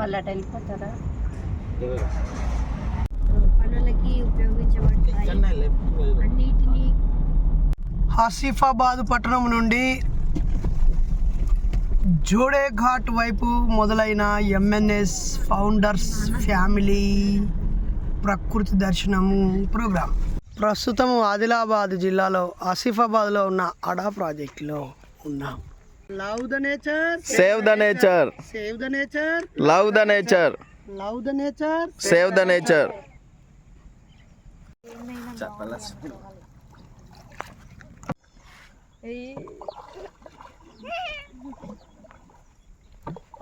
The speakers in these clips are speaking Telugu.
వాళ్ళు అటు వెళ్ళిపోతారా? పనులకి ఉపయోగించబడతాయి అన్నిటినీ. ఆసిఫాబాద్ పట్టణం నుండి జోడే ఘాట్ వైపు మొదలైన ఎంఎన్ఎస్ ఫౌండర్స్ ఫ్యామిలీ ప్రకృతి దర్శనము ప్రోగ్రాం ప్రస్తుతం ఆదిలాబాద్ జిల్లాలో ఆసిఫాబాద్లో ఉన్న అడా ప్రాజెక్టులో ఉన్నాం. Love the nature, save the nature, save the nature, love the nature, love the nature, save the nature.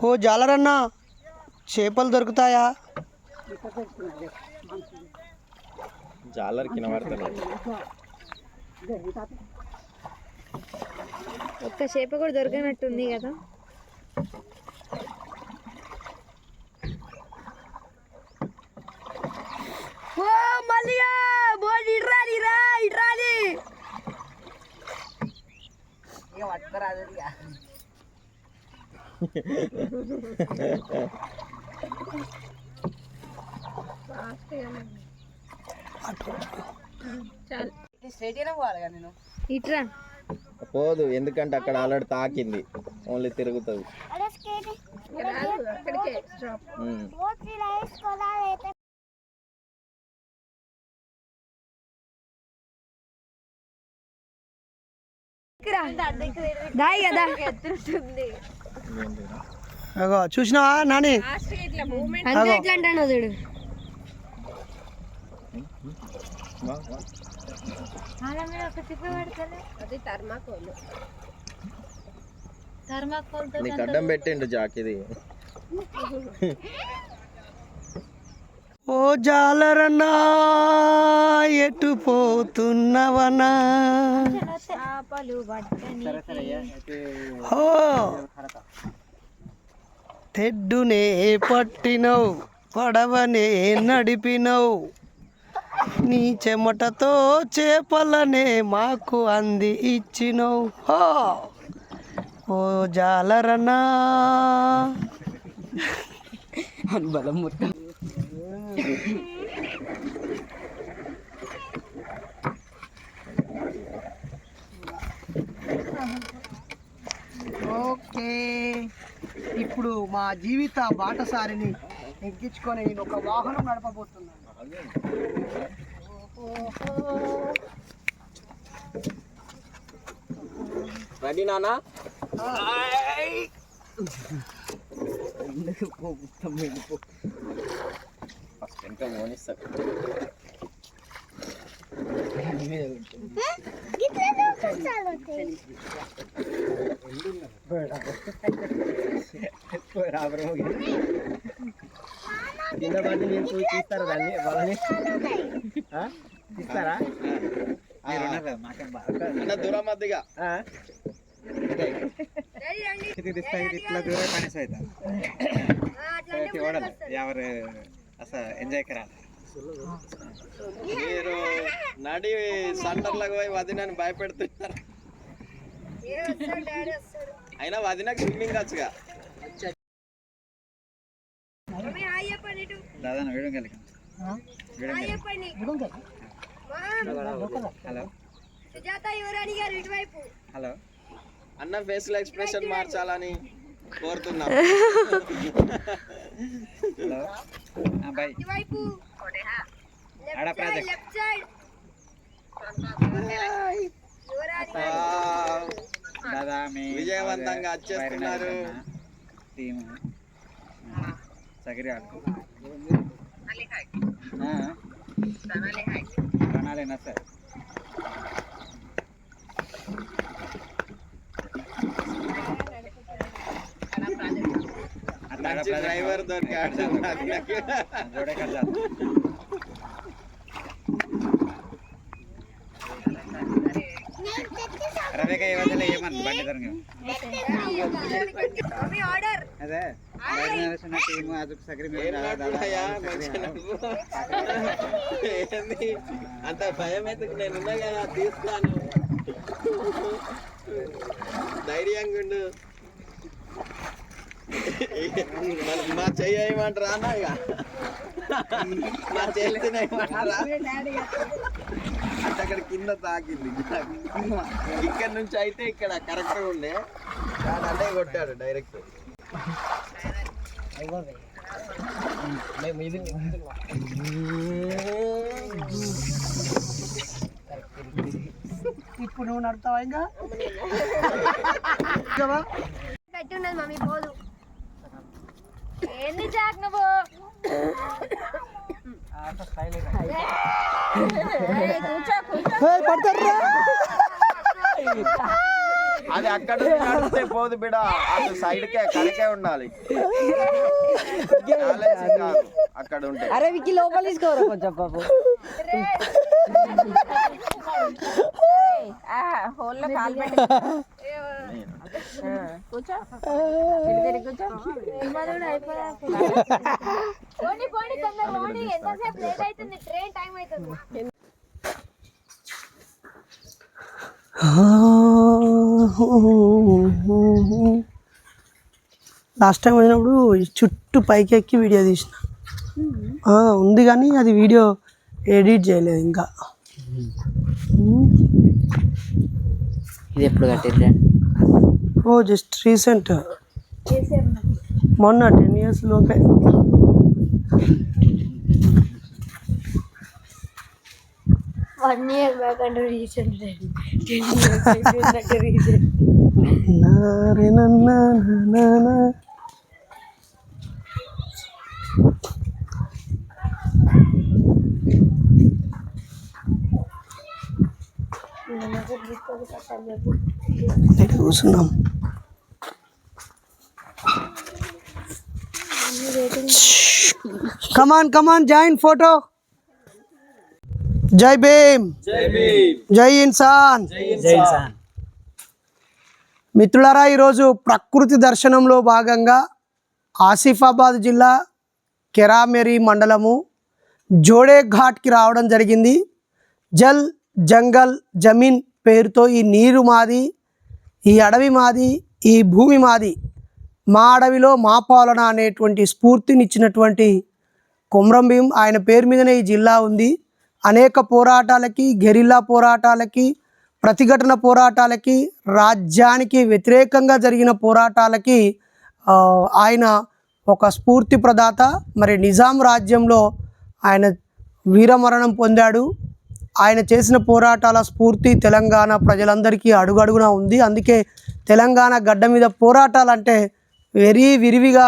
ఓ జాలరన్నా, చేపలు దొరుకుతాయా? జాలర్ కినబడతలేదు. ఒక్క చేప కూడా దొరకనట్టుంది కదా. ఓ మల్లిగా బోడి ఇట్రాలి రా, ఇట్రాలి. ఇట్రా పోదు, ఎందుకంటే అక్కడ ఆల్రెడీ తాకింది, ఓన్లీ తిరుగుతుంది. చూసినావా నాని? ఎట్లా అంటాను చూడు. నీకు అడ్డం పెట్టిండు జాకిది. ఓ జాలరన్నా, ఎటు పోతున్నవనా? ఓ తెడ్డునే పట్టినవు, పడవనే నడిపినవు, నీ చెమటతో చేపలనే మాకు అంది ఇచ్చినవు. ఓ జాలరన్నా బలం. ఓకే, ఇప్పుడు మా జీవిత బాటసారిని ఎక్కించుకొని నేను ఒక వాహనం నడపబోతున్నాను. రెడీ నానా? ఫస్ట్ ఇంకా మోనిస్తారు. కింద పడి మీరు పోయి తీస్తారా దాన్ని? వాళ్ళని తీస్తారా? దూరం మధ్యగా इतला दूर पाण्यास ओढाल यावर असं एन्जॉय करायला. మీరు నడి సెంటర్లకు పోయి వదినని భయపెడుతున్నారు. అయినా వదినకు స్విమ్మింగ్ వచ్చుగా. दादा ना वेळून गेले का? హలో హలో అన్న ఫేస్ లో ఎక్స్ప్రెషన్ మార్చాలని కోరుతున్నా. హలో బాయ్ ఆడ ప్రాజెక్ట్ దాదా మీ విజయవంతంగా వచ్చేస్తున్నారు టీమ్ సగిరి ఆడు ప్రణాళిక సార్. డ్రైవర్ దొరికాడు. జోడే కదా రవిగా ఇవ్వలే ఏమన్నా బండి దొరక అదే టీము అదుకు సగరి అంత భయం ఎందుకు, నేనున్నా కదా తీస్తాను, ధైర్యంగా ఉండు. మా చెయ్యి ఏమంటారా అన్న ఇక మా చేతిని ఏమంటారా అంటే అక్కడ కింద తాకింది ఇక్కడ నుంచి అయితే ఇక్కడ కరెక్ట్గా ఉండే అంటే కొట్టాడు డైరెక్ట్. ఇప్పుడు నువ్వు నడతావా ఇంకా కట్టి ఉన్నది మమ్మీ పోదు. ఏంది జాక్ నువ్వు పడతారా అది అక్కడ నుంచి నడిస్తే పోదు బిడ, అటు సైడ్కే కడికే ఉండాలి అక్కడ ఉంటే. అరే వికి లోపల తీసుకోరా కొంచెం పాపు. హోల్లో కాలు పెట్టి కూర్చో కూర్చో. పోనీ పోనీ తొందర పోనీ, ఎంతసేపు లేట్ అవుతుంది, ట్రైన్ టైం అవుతుంది. లాస్ట్ టైం వచ్చినప్పుడు చుట్టూ పైకి ఎక్కి వీడియో తీసిన ఉంది, కానీ అది వీడియో ఎడిట్ చేయలేదు ఇంకా. ఇది ఎప్పుడు కట్టిర్రా? ఓ జస్ట్ రీసెంట్, మొన్న 10 years లోపే. One year back under recent 10 years back recent. కూర్చున్నాం. కమాన్ కమాన్ జాయిన్ ఫోటో. జై భీమ్, జై ఇన్సాన్. మిత్రులారా, ఈరోజు ప్రకృతి దర్శనంలో భాగంగా ఆసిఫాబాద్ జిల్లా కెరామెరీ మండలము జోడే ఘాట్కి రావడం జరిగింది. జల్ జంగల్ జమీన్ పేరుతో ఈ నీరు మాది, ఈ అడవి మాది, ఈ భూమి మాది, మా అడవిలో మా పాలన అనేటువంటి స్ఫూర్తినిచ్చినటువంటి కొమ్రం భీం, ఆయన పేరు మీదనే ఈ జిల్లా ఉంది. అనేక పోరాటాలకి, గెరిల్లా పోరాటాలకి, ప్రతిఘటన పోరాటాలకి, రాజ్యానికి వ్యతిరేకంగా జరిగిన పోరాటాలకి ఆయన ఒక స్ఫూర్తి ప్రదాత. మరి నిజాం రాజ్యంలో ఆయన వీరమరణం పొందాడు. ఆయన చేసిన పోరాటాల స్ఫూర్తి తెలంగాణ ప్రజలందరికీ అడుగడుగునా ఉంది. అందుకే తెలంగాణ గడ్డ మీద పోరాటాలంటే విరివిగా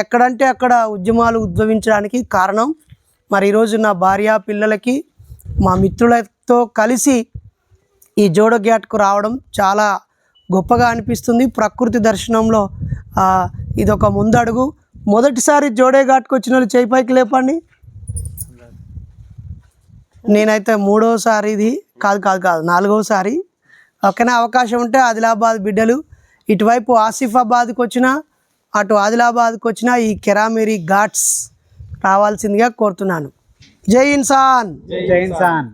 ఎక్కడంటే అక్కడ ఉద్యమాలు ఉద్భవించడానికి కారణం. మరి ఈరోజు నా భార్య పిల్లలకి మా మిత్రులతో కలిసి ఈ జోడో ఘాట్కు రావడం చాలా గొప్పగా అనిపిస్తుంది. ప్రకృతి దర్శనంలో ఇదొక ముందడుగు. మొదటిసారి జోడే ఘాట్కు వచ్చిన వాళ్ళు చేయి పైకి లేపండి. నేనైతే 3వసారి, ఇది కాదు 4వసారి. ఓకేనా? అవకాశం ఉంటే ఆదిలాబాద్ బిడ్డలు ఇటువైపు ఆసిఫాబాద్కి వచ్చినా, అటు ఆదిలాబాద్కి వచ్చినా ఈ కెరామెరీ ఘాట్స్ రావాల్సిందిగా కోరుతున్నాను. జై ఇన్సాన్. జై ఇన్సాన్.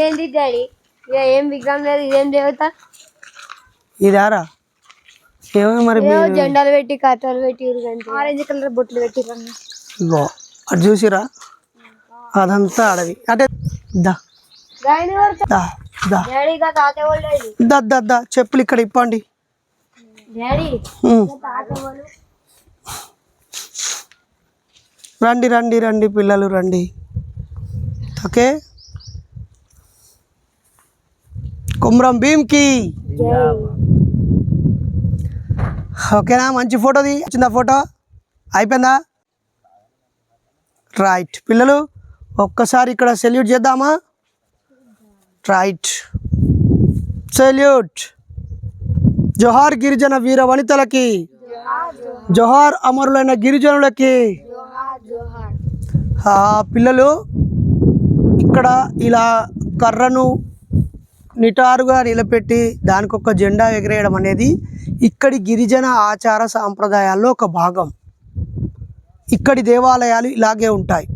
ఏంటి డాడీ, ఏం విగ్రహం లేదు, ఇదేం దేవత? ఇదారా ఏమో మరి జెండాలు పెట్టి కట్టలు పెట్టి ఆరెంజ్ కలర్ బొట్లు పెట్టి ఇగో అటు చూసిరా, అదంతా అడవి. అంటే దా దా దా దా చెప్పులు ఇక్కడ ఇప్పండి. రండి రండి రండి పిల్లలు రండి. ఓకే, కొమ్రం భీమ్కి. ఓకేనా? మంచి ఫోటోది వచ్చిందా? ఫోటో అయిపోయిందా? రైట్ పిల్లలు, ఒక్కసారి ఇక్కడ సెల్యూట్ చేద్దామా? Right, salute. జోహార్ గిరిజన వీర వనితలకి, జోహార్ అమరులైన గిరిజనులకి. పిల్లలు ఇక్కడ ఇలా కర్రను నిటారుగా నిలబెట్టి దానికి ఒక జెండా ఎగరేయడం అనేది ఇక్కడి గిరిజన ఆచార సాంప్రదాయాల్లో ఒక భాగం. ఇక్కడి దేవాలయాలు ఇలాగే ఉంటాయి.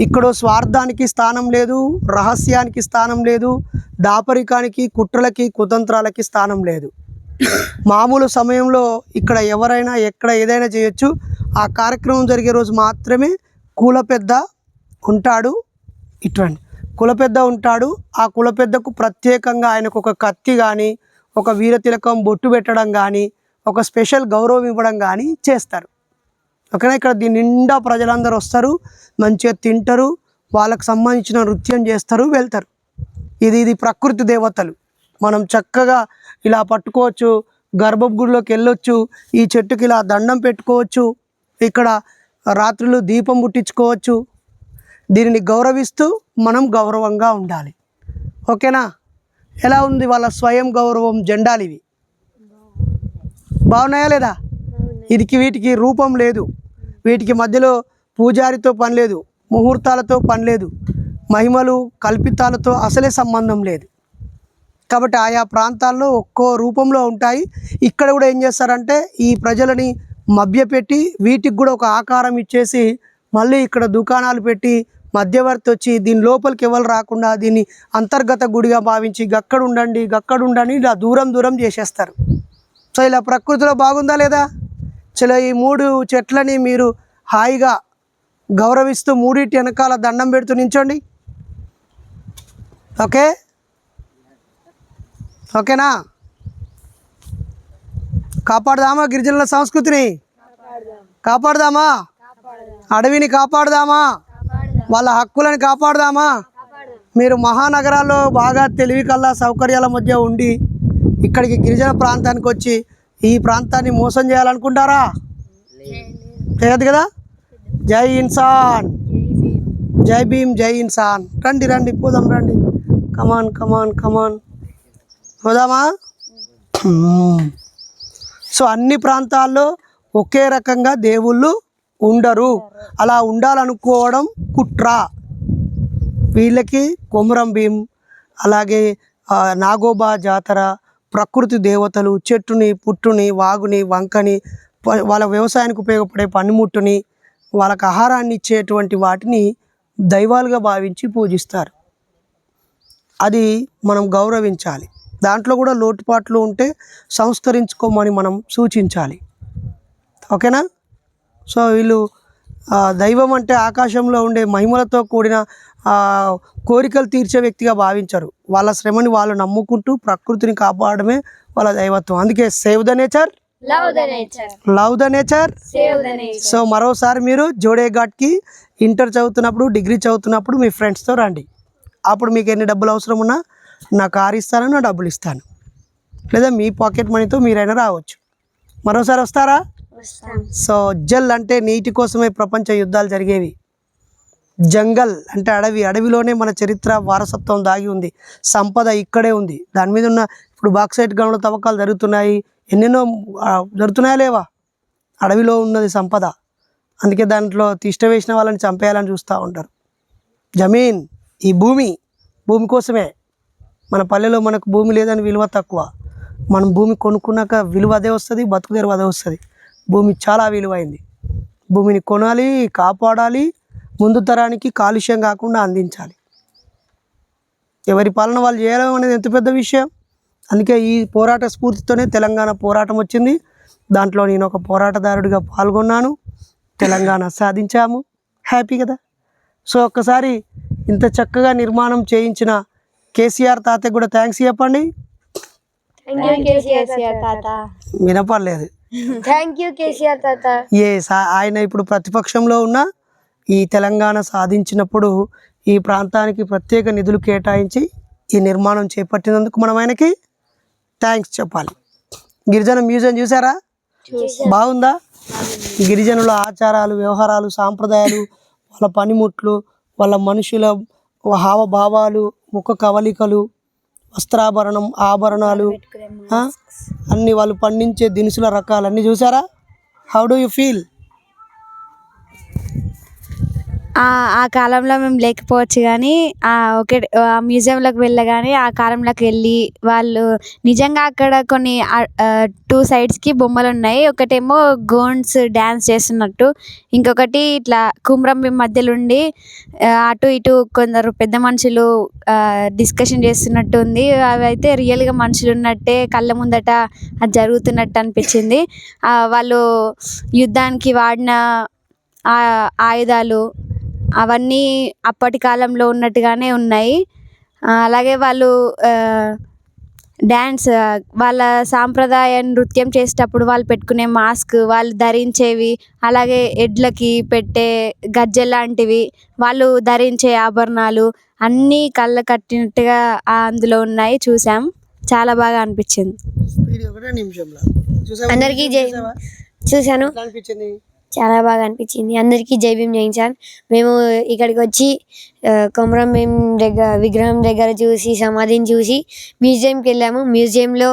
ఇక్కడ స్వార్థానికి స్థానం లేదు, రహస్యానికి స్థానం లేదు, దాపరికానికి, కుట్రలకి, కుతంత్రాలకి స్థానం లేదు. మామూలు సమయంలో ఇక్కడ ఎవరైనా ఎక్కడ ఏదైనా చేయొచ్చు. ఆ కార్యక్రమం జరిగే రోజు మాత్రమే కుల పెద్ద ఉంటాడు. ఇటువంటి కుల పెద్ద ఉంటాడు. ఆ కుల పెద్దకు ప్రత్యేకంగా ఆయనకు ఒక కత్తి కానీ, ఒక వీరతిలకం బొట్టు పెట్టడం కానీ, ఒక స్పెషల్ గౌరవం ఇవ్వడం కానీ చేస్తారు. ఓకేనా. ఇక్కడ దీని నిండా ప్రజలందరూ వస్తారు, మంచిగా తింటారు, వాళ్ళకు సంబంధించిన నృత్యం చేస్తారు, వెళ్తారు. ఇది ప్రకృతి దేవతలు. మనం చక్కగా ఇలా పట్టుకోవచ్చు, గర్భగుడిలోకి వెళ్ళొచ్చు, ఈ చెట్టుకి ఇలా దండం పెట్టుకోవచ్చు, ఇక్కడ రాత్రులు దీపం ముట్టించుకోవచ్చు. దీనిని గౌరవిస్తూ మనం గౌరవంగా ఉండాలి. ఓకేనా. ఎలా ఉంది వాళ్ళ స్వయం గౌరవం జెండాలు ఇవి? బాగున్నాయా లేదా? వీటికి రూపం లేదు, వీటికి మధ్యలో పూజారితో పని లేదు, ముహూర్తాలతో పని లేదు, మహిమలు కల్పితాలతో అసలే సంబంధం లేదు. కాబట్టి ఆయా ప్రాంతాల్లో ఒక్కో రూపంలో ఉంటాయి. ఇక్కడ కూడా ఏం చేస్తారంటే ఈ ప్రజలని మభ్యపెట్టి వీటికి కూడా ఒక ఆకారం ఇచ్చేసి మళ్ళీ ఇక్కడ దుకాణాలు పెట్టి మధ్యవర్తి వచ్చి దీని లోపలికి ఎవరు రాకుండా దీన్ని అంతర్గత గుడిగా భావించి గక్కడ ఉండండి ఇలా దూరం చేసేస్తారు. సో ఇలా ప్రకృతిలో బాగుందా లేదా? చలో ఈ 3 చెట్లని మీరు హాయిగా గౌరవిస్తూ మూడింటి వెనకాల దండం పెడుతూ నించోండి. ఓకేనా. కాపాడదామా గిరిజనుల సంస్కృతిని? కాపాడదామా? అడవిని కాపాడదామా? వాళ్ళ హక్కులను కాపాడదామా? మీరు మహానగరాల్లో బాగా తెలివి కల్లా సౌకర్యాల మధ్య ఉండి ఇక్కడికి గిరిజన ప్రాంతానికి వచ్చి ఈ ప్రాంతాన్ని మోసం చేయాలనుకుంటారా? చేయదు కదా. జై ఇన్సాన్, జై భీమ్, జై ఇన్సాన్. రండి పోదాం, రండి. కమాన్ పోదామా? సో అన్ని ప్రాంతాల్లో ఒకే రకంగా దేవుళ్ళు ఉండరు. అలా ఉండాలనుకోవడం కుట్ర. వీళ్ళకి కొమరం భీం, అలాగే నాగోబా జాతర, ప్రకృతి దేవతలు, చెట్టుని, పుట్టుని, వాగుని, వంకని, వాళ్ళ వ్యవసాయానికి ఉపయోగపడే పనిముట్టుని, వాళ్ళకి ఆహారాన్ని ఇచ్చేటువంటి వాటిని దైవాలుగా భావించి పూజిస్తారు. అది మనం గౌరవించాలి. దాంట్లో కూడా లోటుపాట్లు ఉంటే సంస్కరించుకోమని మనం సూచించాలి. ఓకేనా. సో వీళ్ళు దైవం అంటే ఆకాశంలో ఉండే మహిమలతో కూడిన కోరికలు తీర్చే వ్యక్తిగా భావించరు. వాళ్ళ శ్రమని వాళ్ళు నమ్ముకుంటూ ప్రకృతిని కాపాడమే వాళ్ళ దైవత్వం. అందుకే save the nature, love the nature. So మరోసారి మీరు జోడే ఘాట్కి ఇంటర్ చదువుతున్నప్పుడు, డిగ్రీ చదువుతున్నప్పుడు మీ ఫ్రెండ్స్తో రండి. అప్పుడు మీకు ఎన్ని డబ్బులు అవసరం ఉన్నా నా కారు ఇస్తాను, నా డబ్బులు ఇస్తాను, లేదా మీ పాకెట్ మనీతో మీరైనా రావచ్చు. మరోసారి వస్తారా? సో జల్ అంటే నీటి కోసమే ప్రపంచ యుద్ధాలు జరిగేవి. జంగల్ అంటే అడవి, అడవిలోనే మన చరిత్ర వారసత్వం దాగి ఉంది, సంపద ఇక్కడే ఉంది. దాని మీద ఉన్న ఇప్పుడు బాక్సైట్ గనుల తవ్వకాలు జరుగుతున్నాయి, ఎన్నెన్నో జరుగుతున్నాయా లేవా? అడవిలో ఉన్నది సంపద. అందుకే దాంట్లో తిష్ట వేసిన వాళ్ళని చంపేయాలని చూస్తూ ఉంటారు. జమీన్, ఈ భూమి కోసమే. మన పల్లెలో మనకు భూమి లేదని విలువ తక్కువ, మనం భూమి కొనుక్కున్నాక విలువ అదే వస్తుంది, బతుకుదేరు అదే వస్తుంది. భూమి చాలా విలువైంది. భూమిని కొనాలి, కాపాడాలి, ముందు తరానికి కాలుష్యం కాకుండా అందించాలి. ఎవరి పాలన వాళ్ళు చేయడం అనేది ఎంత పెద్ద విషయం. అందుకే ఈ పోరాట స్ఫూర్తితోనే తెలంగాణ పోరాటం వచ్చింది. దాంట్లో నేను ఒక పోరాటదారుడిగా పాల్గొన్నాను. తెలంగాణ సాధించాము. హ్యాపీ కదా. సో ఒక్కసారి ఇంత చక్కగా నిర్మాణం చేయించిన కేసీఆర్ తాతయ్య కూడా థ్యాంక్స్ చెప్పండి. వినపడలేదు. ఆయన ఇప్పుడు ప్రతిపక్షంలో ఉన్న ఈ తెలంగాణ సాధించినప్పుడు ఈ ప్రాంతానికి ప్రత్యేక నిధులు కేటాయించి ఈ నిర్మాణం చేపట్టినందుకు మనం ఆయనకి థ్యాంక్స్ చెప్పాలి. గిరిజన మ్యూజియం చూసారా? బాగుందా? గిరిజనుల ఆచారాలు, వ్యవహారాలు, సాంప్రదాయాలు, వాళ్ళ పనిముట్లు, వాళ్ళ మనుషుల హావభావాలు, ముఖ కవలికలు, వస్త్రాభరణం, ఆభరణాలు, అన్నీ వాళ్ళు పండించే దినుసుల రకాలు అన్నీ చూసారా? How do you feel? ఆ కాలంలో మేము లేకపోవచ్చు కానీ ఒకటి మ్యూజియంలోకి వెళ్ళగానే ఆ కాలంలోకి వెళ్ళి వాళ్ళు నిజంగా అక్కడ కొన్ని 2 సైడ్స్కి బొమ్మలు ఉన్నాయి. ఒకటేమో గోండ్స్ డ్యాన్స్ చేస్తున్నట్టు, ఇంకొకటి ఇట్లా కుమ్రం భీం మధ్యలో ఉండి అటు ఇటు కొందరు పెద్ద మనుషులు డిస్కషన్ చేస్తున్నట్టు ఉంది. అవి అయితే రియల్గా మనుషులు ఉన్నట్టే కళ్ళ ముందట అది జరుగుతున్నట్టు అనిపించింది. వాళ్ళు యుద్ధానికి వాడిన ఆయుధాలు అవన్నీ అప్పటి కాలంలో ఉన్నట్టుగానే ఉన్నాయి. అలాగే వాళ్ళు డ్యాన్స్ వాళ్ళ సాంప్రదాయ నృత్యం చేసేటప్పుడు వాళ్ళు పెట్టుకునే మాస్క్, వాళ్ళు ధరించేవి, అలాగే ఎడ్లకి పెట్టే గజ్జె లాంటివి, వాళ్ళు ధరించే ఆభరణాలు అన్నీ కళ్ళ కట్టినట్టుగా అందులో ఉన్నాయి. చూసాం, చాలా బాగా అనిపించింది. ఒకటే నిమిషంలో అందరికీ చూశాను, అనిపించింది. చాలా బాగా అనిపించింది. అందరికీ జై భీమ్ చేయించాను. మేము ఇక్కడికి వచ్చి కొమరం భీం విగ్రహం దగ్గర చూసి సమాధిని చూసి మ్యూజియంకి వెళ్ళాము. మ్యూజియంలో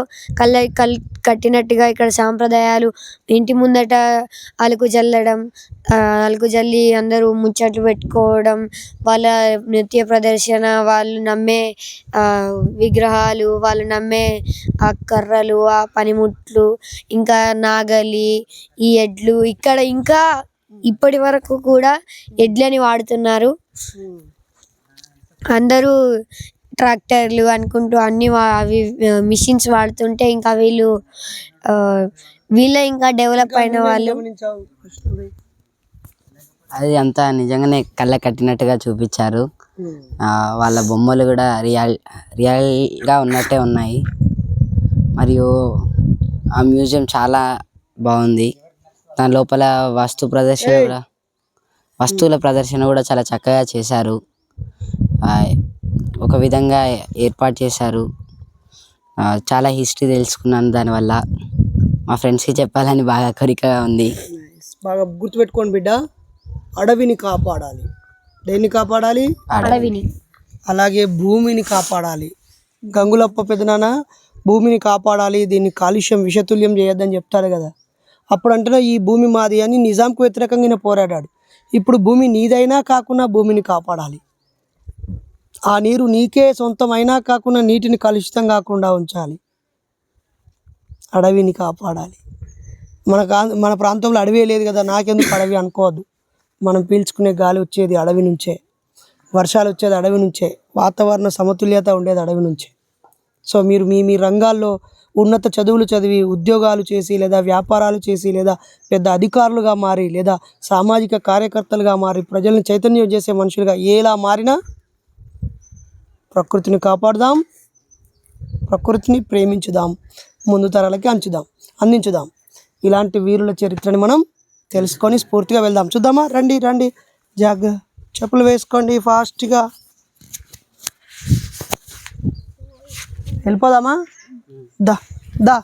కట్టినట్టుగా ఇక్కడ సాంప్రదాయాలు, ఇంటి ముందట అలుకు జల్లడం, అలుకు జల్లి అందరూ ముచ్చట్లు పెట్టుకోవడం, వాళ్ళ నృత్య ప్రదర్శన, వాళ్ళు నమ్మే విగ్రహాలు, వాళ్ళు నమ్మే ఆ కర్రలు, ఆ పనిముట్లు, ఇంకా నాగలి, ఈ ఎడ్లు, ఇక్కడ ఇంకా ఇప్పటి వరకు కూడా ఎడ్లని వాడుతున్నారు. అందరూ ట్రాక్టర్లు అనుకుంటూ అన్ని అవి మిషన్స్ వాడుతుంటే ఇంకా వీళ్ళ ఇంకా డెవలప్ అయిన వాళ్ళు. అది అంతా నిజంగానే కళ్ళ కట్టినట్టుగా చూపించారు. వాళ్ళ బొమ్మలు కూడా రియల్గా ఉన్నట్టే ఉన్నాయి. మరియు ఆ మ్యూజియం చాలా బాగుంది. దాని లోపల వస్తువుల ప్రదర్శన కూడా చాలా చక్కగా చేశారు. ఒక విధంగా ఏర్పాటు చేశారు. చాలా హిస్టరీ తెలుసుకున్నాను దానివల్ల. మా ఫ్రెండ్స్కి చెప్పాలని బాగా కోరికగా ఉంది. బాగా గుర్తుపెట్టుకోండి బిడ్డ, అడవిని కాపాడాలి. దేన్ని కాపాడాలి? అడవిని. అలాగే భూమిని కాపాడాలి. గంగులప్ప పెదనాన్న భూమిని కాపాడాలి, దీన్ని కాలుష్యం విషతుల్యం చేయొద్దని చెప్తారు కదా. అప్పుడు అంటున్నా ఈ భూమి మాది అని నిజాంకు వ్యతిరేకంగా ఈయన పోరాడాడు. ఇప్పుడు భూమి నీదైనా కాకుండా భూమిని కాపాడాలి. ఆ నీరు నీకే సొంతమైనా కాకుండా నీటిని కలుషితం కాకుండా ఉంచాలి. అడవిని కాపాడాలి. మన ప్రాంతంలో అడవి లేదు కదా, నాకెందుకు అడవి అనుకోవద్దు. మనం పీల్చుకునే గాలి వచ్చేది అడవి నుంచే, వర్షాలు వచ్చేది అడవి నుంచే, వాతావరణ సమతుల్యత ఉండేది అడవి నుంచే. సో మీరు మీ రంగాల్లో ఉన్నత చదువులు చదివి ఉద్యోగాలు చేసి, లేదా వ్యాపారాలు చేసి, లేదా పెద్ద అధికారులుగా మారి, లేదా సామాజిక కార్యకర్తలుగా మారి, ప్రజల్ని చైతన్యం చేసే మనుషులుగా ఎలా మారినా ప్రకృతిని కాపాడుదాం, ప్రకృతిని ప్రేమించుదాం, ముందు తరాలకి అందించుదాం. ఇలాంటి వీరుల చరిత్రని మనం తెలుసుకొని స్ఫూర్తిగా వెళ్దాం. చూద్దామా? రండి రండి, చెప్పులు వేసుకోండి, ఫాస్ట్గా వెళ్ళిపోదామా? దా దా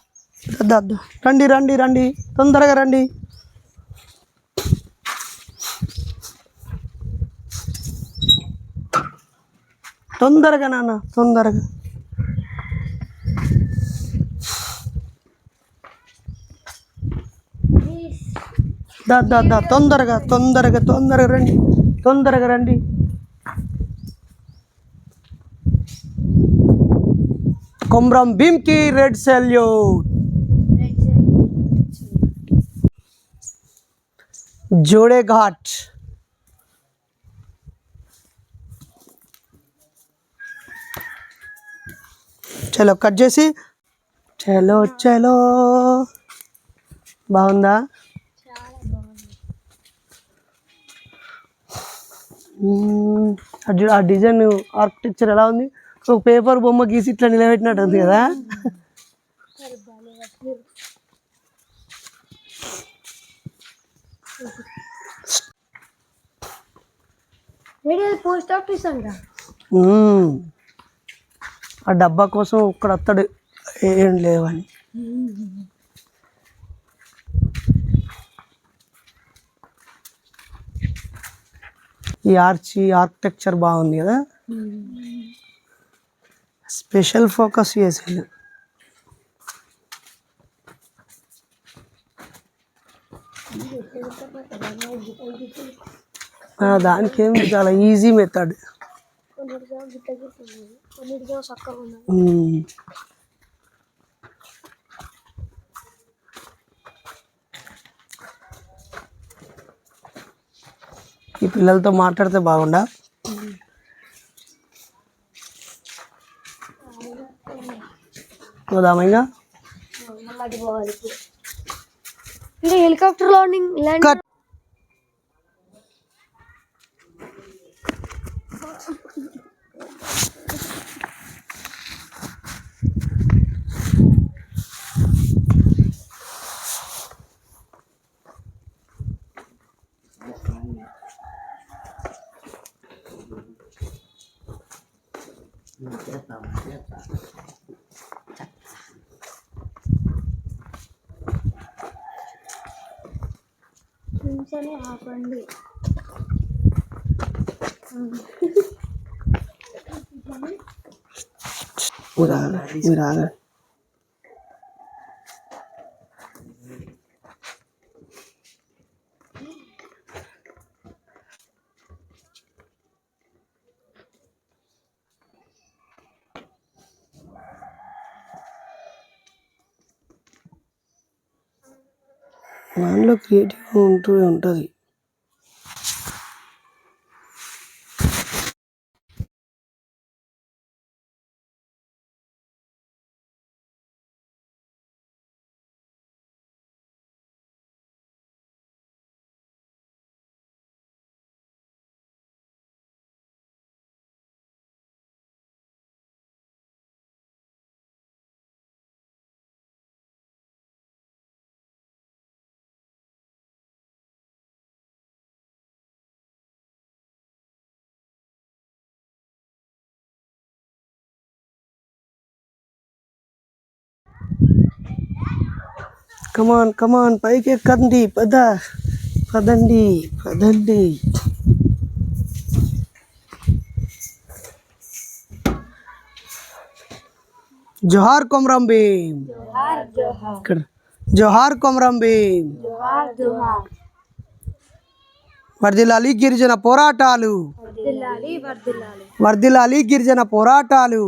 దా రండి రండి రండి, తొందరగా రండి. తొందరగా నాన్న, తొందరగా. దా దా దా, తొందరగా తొందరగా తొందరగా రండి, తొందరగా రండి. కొమరం భీమ్కి రెడ్ సెల్యూట్. జోడే ఘాట్. చలో కట్ చేసి, చలో చలో. బాగుందా? ఆ డిజైన్ ఆర్కిటెక్చర్ ఎలా ఉంది? ఒక పేపర్ బొమ్మ గీసి ఇట్లా నిలబెట్టినట్టు ఉంది కదా. పోస్ట్ ఆఫీస్ అంట. ఆ డబ్బా కోసం ఒక్కడ అత్తడు ఏం లేవని. ఈ ఆర్కిటెక్చర్ బాగుంది కదా, స్పెషల్ ఫోకస్ చేసాను. దానికి ఏం చాలా ఈజీ మెథడ్. ఈ పిల్లలతో మాట్లాడితే బాగుండా. పోదామా ఇంకా? Helicopter land cut. ఆపండి. మీరు ఆగండి. దానిలో క్రియేటివ్ ఉంటుంది. కమాన్ పైకి ఎక్కండి. పదండి. జోహార్ కొమరం భీం. ఇక్కడ జోహార్ కొమరం భీం. వర్ధిల్లాలి గిరిజన పోరాటాలు. వర్ధిల్లాలి గిరిజన పోరాటాలు.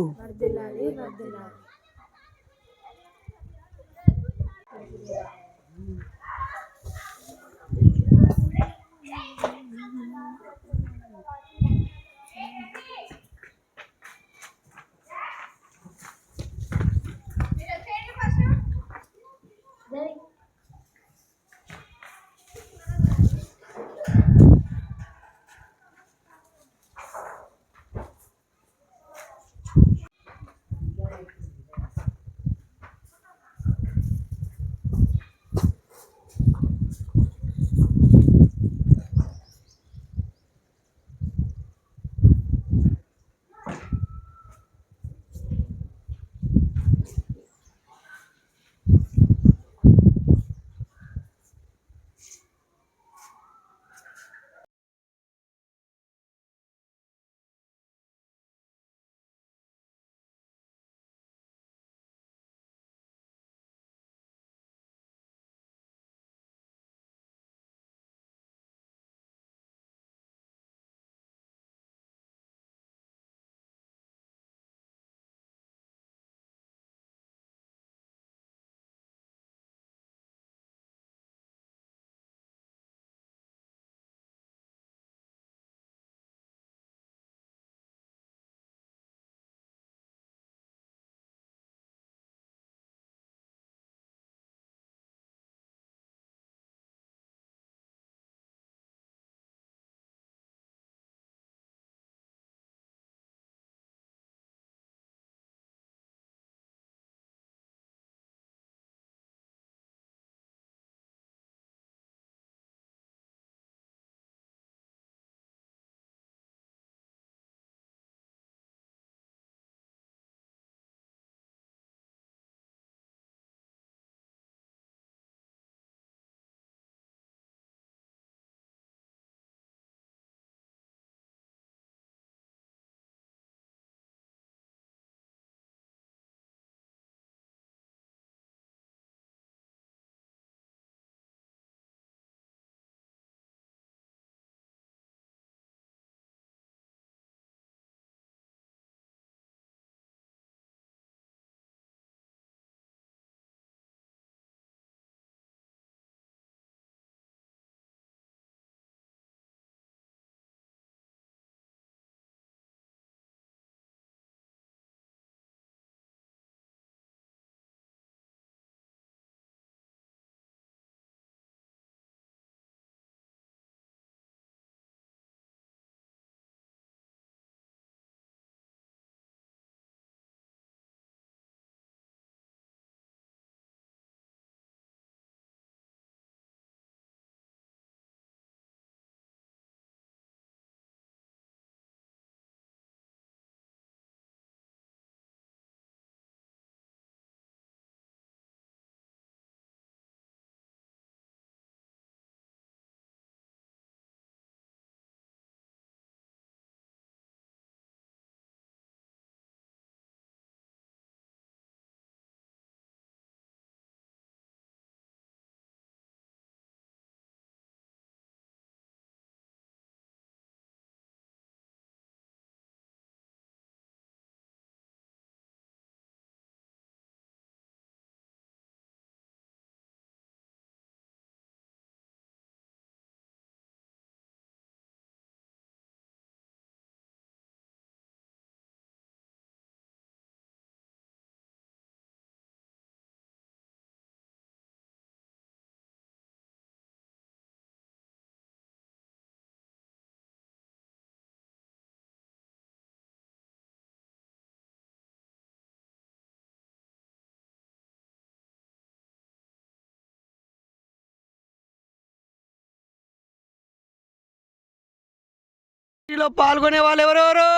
లో పాల్గొనే వాళ్ళు ఎవరెవరు?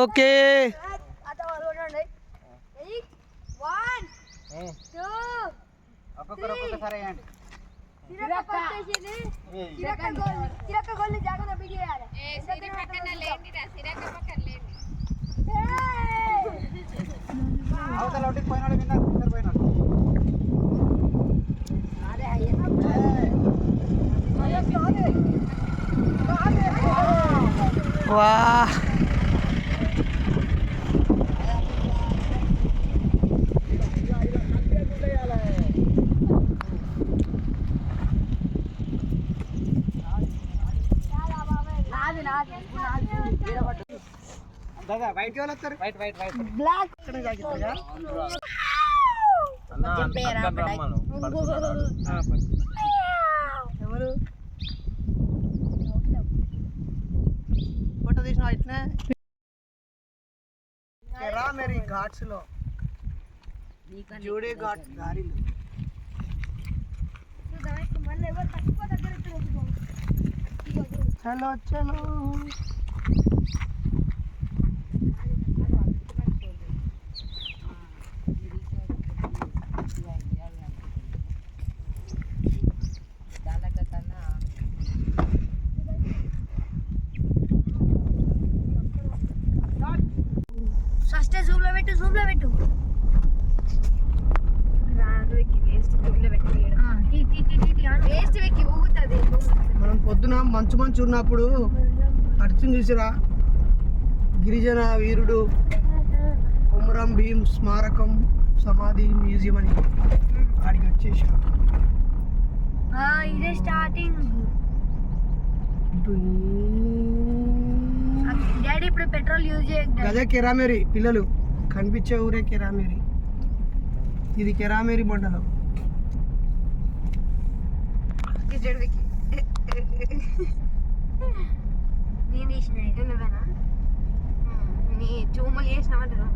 ఓకే, ఒక్కొక్కసారి వేయండి. అవతల ఒకటి పోయినాడు, విన్నారు ఇద్దరు పోయినాడు. వా దాదా వైట్ వాళ్ళు వస్తారు. వైట్ వైట్ వైట్ ఎవరు ఫోటో తీసిన ఇట్నే కెరామెరీ ఘాట్స్ లో జోడే ఘాట్ దారిలో చలో చలో ఫస్ట్ జూమ్ లో పెట్టు మనం పొద్దున మంచు ఉన్నప్పుడు అర్జున్ చూసిరా, గిరిజన వీరుడు కొమరం భీం స్మారకం సమాధి మ్యూజియం అని అడిగి వచ్చేసాం. ఇదే స్టార్టింగ్. డాడీ ఇప్పుడు పెట్రోల్ యూజ్ చేయక గదే కెరామెరీ, పిల్లలు కనిపించే ఊరే కెరామెరీ. ఇది కెరామెరీ మండలం. నేను తీసిన అయితే నువ్వేనా? నీ చూములు చేసినామంటే నువ్వు.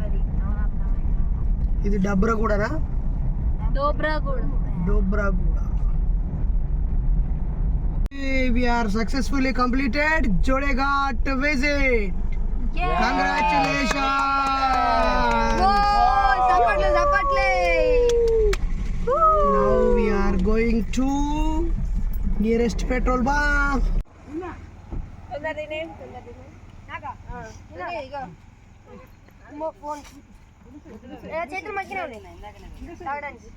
ఇది డబ్రగూడనా? డోబ్రాగూడ. We are successfully completed Jodeghat visit. Congratulations. Now we are going to nearest petrol bunk. చేతులు మగ్గినా తాగడానికి.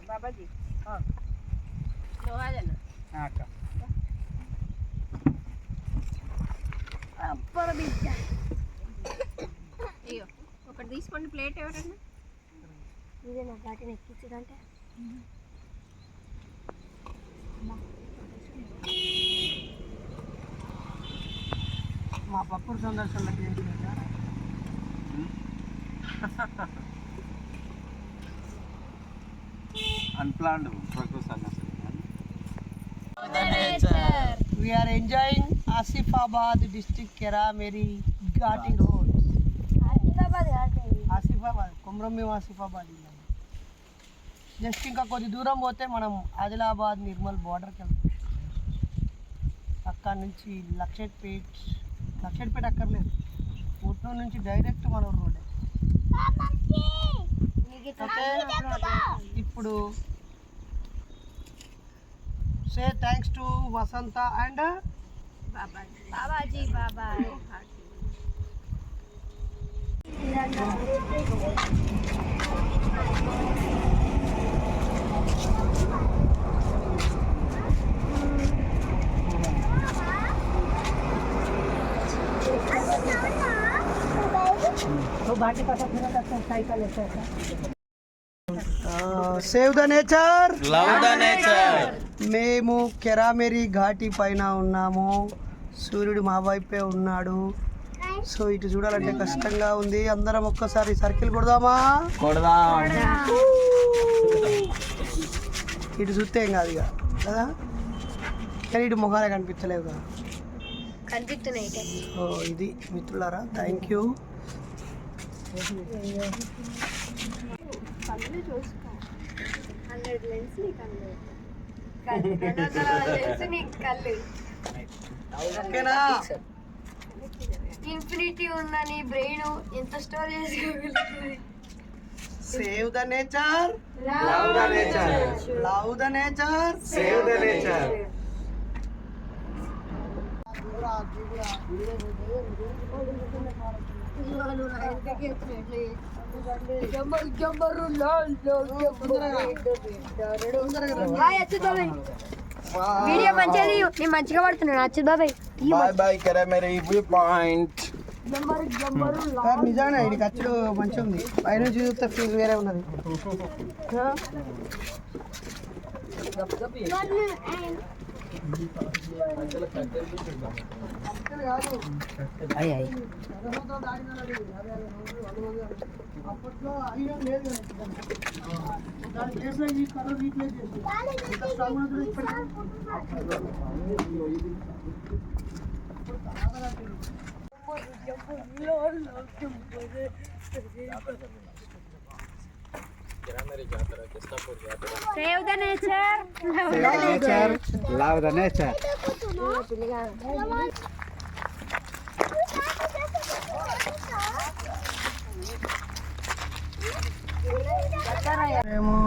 బాబాజీ అక్క ఒకటి తీసుకోండి ప్లేట్. ఎవరన్నా ఇదే నా ఘాటిని ఎక్కించడంటే మా పప్పుడు సందర్శనలకు ఏంటి అన్ప్లాన్డ్ ప్రకృతి. We are enjoying Asifabad district Kerameri Ghati road. Asifabad Komaram Bheem Asifabad. Just ఇంకా కొద్ది దూరం పోతే మనం ఆదిలాబాద్ నిర్మల్ బార్డర్కి వెళ్తాం. అక్కడ నుంచి లక్షట్పేట అక్కర్లేదు, పుట్నూరు నుంచి డైరెక్ట్ మన రోడ్. ఓకే, ఇప్పుడు say thanks to Vasantha and Babaji. బాబాయ్ save the nature, love the nature. మేము కెరామెరీ ఘాటి పైన ఉన్నాము. సూర్యుడు మా వైపే ఉన్నాడు. సో ఇటు చూడాలంటే కష్టంగా ఉంది. అందరం ఒక్కసారి సర్కిల్ కొడదామా? కొడదాం. ఇటు చూస్తే ఏం కాదు ఇక. కదా, కానీ ఇటు మొహాలే కనిపించలేవు కదా. కనిపిస్తున్నాయి సో ఇది మిత్రులారా, థ్యాంక్ యూ. ఓకేనా? ఇన్ఫినిటీ ఉన్న నీ బ్రెయిన్ ఎంత స్టోర్ చేసుకోగలుగుతుంది. Save the nature, love the nature, love the nature, save the nature. Video మంచిగా నేను మంచిగా పడుతున్నాను అచ్యుత్ బాబాయ్. Bye bye Kerameri view point. నిజంగా ఇది ఖర్చుడు మంచిగా ఉంది, పైనుంచి చూస్తే ఫీల్ వేరే ఉన్నది. అప్పట్లో ఐరన్ లేదు దాని ప్లేస్ లో ఈ కలర్ రీప్లేస్ చేసి save the nature, love the nature. ఏమో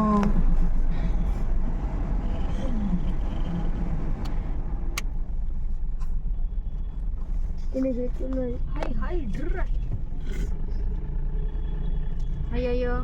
అయ్యో